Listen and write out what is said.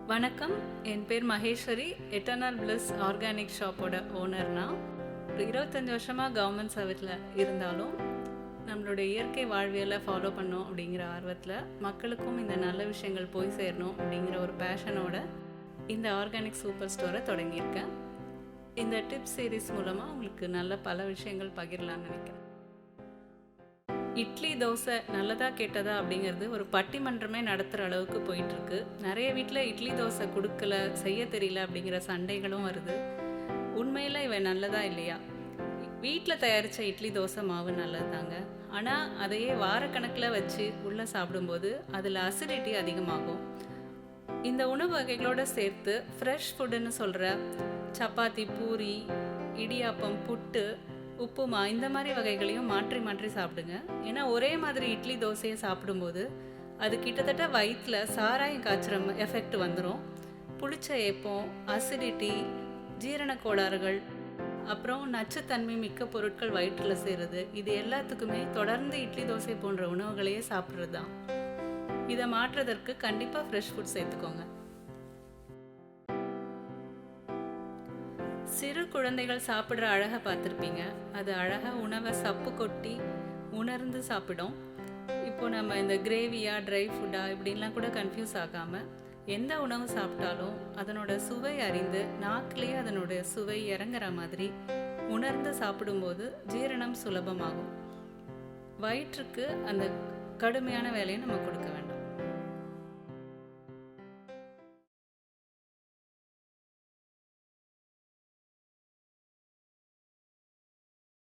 வணக்கம், என் பேர் Maheswari. Eternal plus organic ஷாப்போட ஓனர்னா. ஒரு 25 வருஷமாக கவர்மெண்ட் சர்வீஸில் இருந்தாலும் நம்மளுடைய இயற்கை வாழ்வியலை ஃபாலோ பண்ணோம் அப்படிங்கிற ஆர்வத்தில் மக்களுக்கும் இந்த நல்ல விஷயங்கள் போய் சேரணும் அப்படிங்கிற ஒரு பேஷனோட இந்த ஆர்கானிக் சூப்பர் ஸ்டோரை தொடங்கியிருக்கேன். இந்த டிப்ஸ் சீரீஸ் மூலமாக உங்களுக்கு நல்ல பல விஷயங்கள் பகிரலாம்னு நினைக்கிறேன். இட்லி தோசை நல்லதா கெட்டதா அப்படிங்கிறது ஒரு பட்டிமன்றமே நடத்துகிற அளவுக்கு போயிட்டுருக்கு. நிறைய வீட்டில் இட்லி தோசை கொடுக்கல, செய்ய தெரியல அப்படிங்கிற சண்டைகளும் வருது. உண்மையில் இவன் நல்லதா இல்லையா? வீட்டில் தயாரித்த இட்லி தோசை மாவு நல்லது தாங்க. ஆனால் அதையே வாரக்கணக்கில் வச்சு உள்ளே சாப்பிடும்போது அதில் அசிடிட்டி அதிகமாகும். இந்த உணவு வகைகளோடு சேர்த்து ஃப்ரெஷ் ஃபுட்டுன்னு சொல்கிற சப்பாத்தி, பூரி, இடியாப்பம், புட்டு, உப்புமா இந்த மாதிரி வகைகளையும் மாற்றி மாற்றி சாப்பிடுங்க. ஏன்னா ஒரே மாதிரி இட்லி தோசையை சாப்பிடும்போது அது கிட்டத்தட்ட வயிற்றில் சாராயம் காய்ச்சுற எஃபெக்ட் வந்துடும். புளிச்ச ஏப்பம், அசிடிட்டி, ஜீரண கோளாறுகள், அப்புறம் நச்சுத்தன்மை மிக்க பொருட்கள் வயிற்றில் சேருது. இது எல்லாத்துக்குமே தொடர்ந்து இட்லி தோசை போன்ற உணவுகளையே சாப்பிட்றது தான். இதை மாற்றுறதற்கு கண்டிப்பாக ஃப்ரெஷ் ஃபுட் சேர்த்துக்கோங்க. சிறு குழந்தைகள் சாப்பிட்ற அழகை பார்த்துருப்பீங்க. அது அழகாக உணவை சப்பு கொட்டி உணர்ந்து சாப்பிடும். இப்போ நம்ம இந்த கிரேவியா ட்ரை ஃபுட்டா இப்படின்லாம் கூட கன்ஃபியூஸ் ஆகாமல் எந்த உணவு சாப்பிட்டாலும் அதனோட சுவை அறிந்து நாக்கிலேயே அதனுடைய சுவை இறங்குற மாதிரி உணர்ந்து சாப்பிடும்போது ஜீரணம் சுலபமாகும். வயிற்றுக்கு அந்த கடுமையான வேலையை நம்ம கொடுக்க வேண்டாம்.